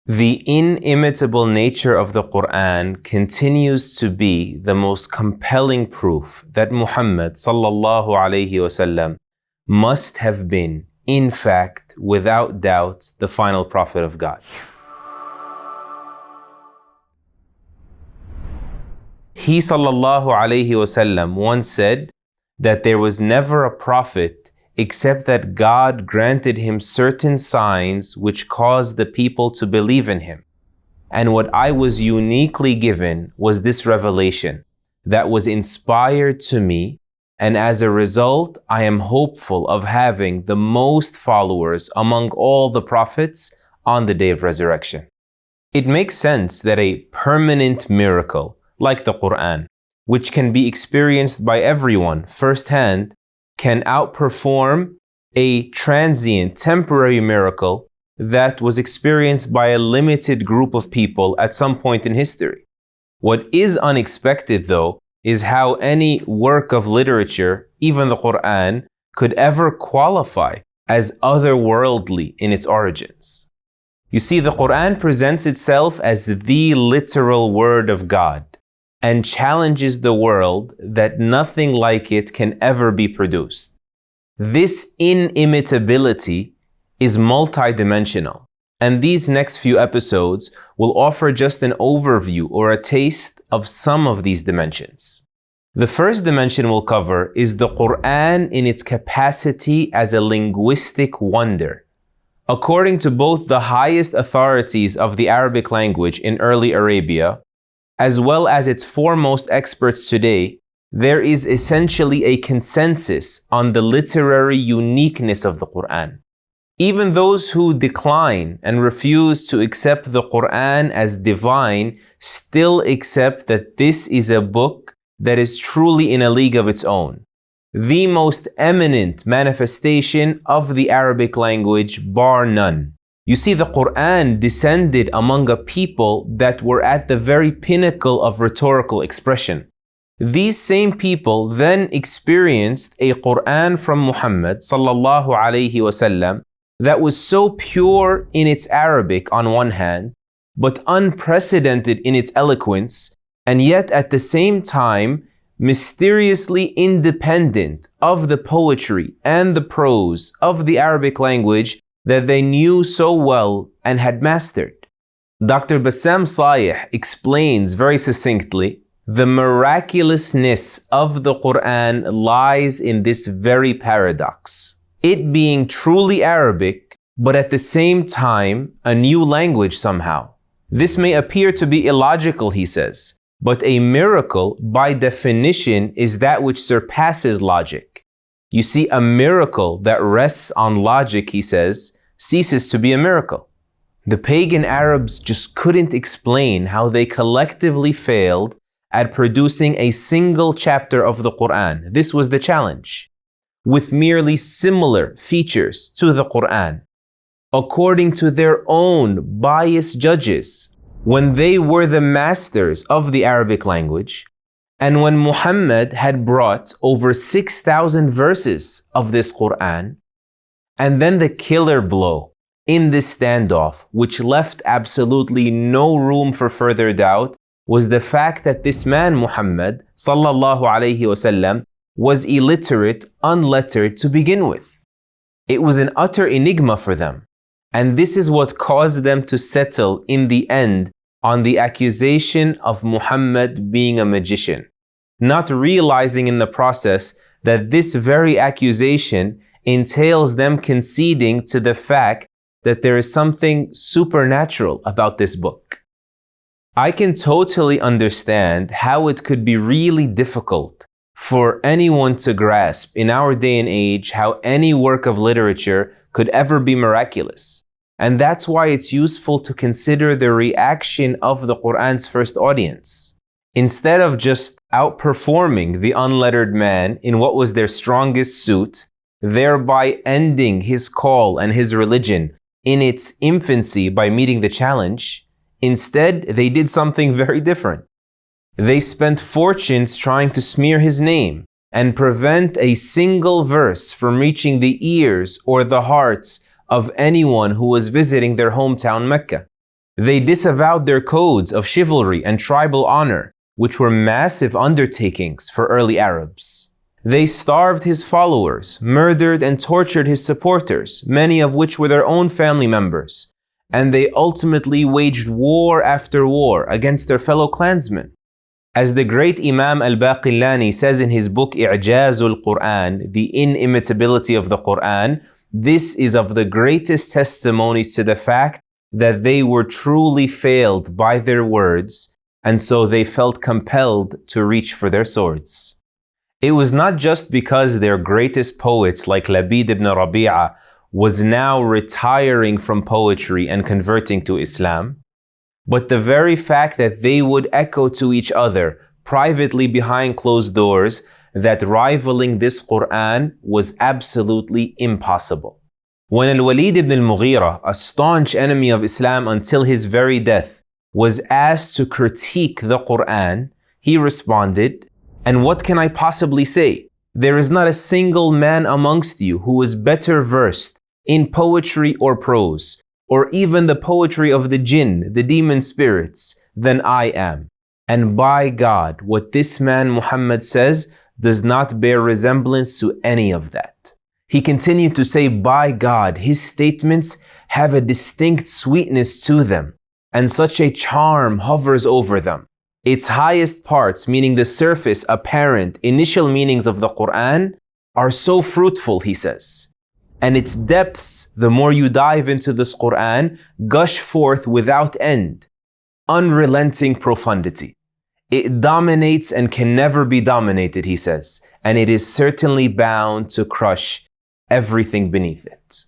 The inimitable nature of the Qur'an continues to be the most compelling proof that Muhammad sallallahu alayhi wasallam must have been, in fact, without doubt, the final prophet of God. He sallallahu alayhi wasallam once said that there was never a prophet except that God granted him certain signs which caused the people to believe in him. And what I was uniquely given was this revelation that was inspired to me, and as a result, I am hopeful of having the most followers among all the prophets on the day of resurrection. It makes sense that a permanent miracle, like the Qur'an, which can be experienced by everyone firsthand, can outperform a transient, temporary miracle that was experienced by a limited group of people at some point in history. What is unexpected, though, is how any work of literature, even the Qur'an, could ever qualify as otherworldly in its origins. You see, the Qur'an presents itself as the literal word of God, and challenges the world that nothing like it can ever be produced. This inimitability is multidimensional, and these next few episodes will offer just an overview or a taste of some of these dimensions. The first dimension we'll cover is the Qur'an in its capacity as a linguistic wonder. According to both the highest authorities of the Arabic language in early Arabia, as well as its foremost experts today, there is essentially a consensus on the literary uniqueness of the Qur'an. Even those who decline and refuse to accept the Qur'an as divine still accept that this is a book that is truly in a league of its own, the most eminent manifestation of the Arabic language, bar none. You see, the Qur'an descended among a people that were at the very pinnacle of rhetorical expression. These same people then experienced a Qur'an from Muhammad sallallahu alayhi wasallam that was so pure in its Arabic on one hand, but unprecedented in its eloquence, and yet at the same time mysteriously independent of the poetry and the prose of the Arabic language that they knew so well and had mastered. Dr. Bassam Sayeh explains very succinctly, the miraculousness of the Qur'an lies in this very paradox. It being truly Arabic, but at the same time, a new language somehow. This may appear to be illogical, he says, but a miracle, by definition, is that which surpasses logic. You see, a miracle that rests on logic, he says, ceases to be a miracle. The pagan Arabs just couldn't explain how they collectively failed at producing a single chapter of the Qur'an. This was the challenge, with merely similar features to the Qur'an, according to their own biased judges, when they were the masters of the Arabic language, and when Muhammad had brought over 6,000 verses of this Qur'an. And then the killer blow in this standoff, which left absolutely no room for further doubt, was the fact that this man Muhammad sallallahu alayhi wasallam was illiterate, unlettered to begin with. It was an utter enigma for them. And this is what caused them to settle in the end on the accusation of Muhammad being a magician, not realizing in the process that this very accusation entails them conceding to the fact that there is something supernatural about this book. I can totally understand how it could be really difficult for anyone to grasp in our day and age how any work of literature could ever be miraculous. And that's why it's useful to consider the reaction of the Qur'an's first audience. Instead of just outperforming the unlettered man in what was their strongest suit, thereby ending his call and his religion in its infancy by meeting the challenge, instead they did something very different. They spent fortunes trying to smear his name and prevent a single verse from reaching the ears or the hearts of anyone who was visiting their hometown Mecca. They disavowed their codes of chivalry and tribal honor, which were massive undertakings for early Arabs. They starved his followers, murdered and tortured his supporters, many of which were their own family members, and they ultimately waged war after war against their fellow clansmen. As the great Imam al-Baqillani says in his book I'jazul Qur'an, the inimitability of the Qur'an, this is of the greatest testimonies to the fact that they were truly failed by their words, and so they felt compelled to reach for their swords. It was not just because their greatest poets like Labid ibn Rabi'a was now retiring from poetry and converting to Islam, but the very fact that they would echo to each other privately behind closed doors that rivaling this Qur'an was absolutely impossible. When Al-Walid ibn al-Mughira, a staunch enemy of Islam until his very death, was asked to critique the Qur'an, he responded, "And what can I possibly say? There is not a single man amongst you who is better versed in poetry or prose, or even the poetry of the jinn, the demon spirits, than I am. And by God, what this man Muhammad says does not bear resemblance to any of that." He continued to say, by God, his statements have a distinct sweetness to them, and such a charm hovers over them. Its highest parts, meaning the surface, apparent, initial meanings of the Qur'an, are so fruitful, he says. And its depths, the more you dive into this Qur'an, gush forth without end, unrelenting profundity. It dominates and can never be dominated, he says, and it is certainly bound to crush everything beneath it.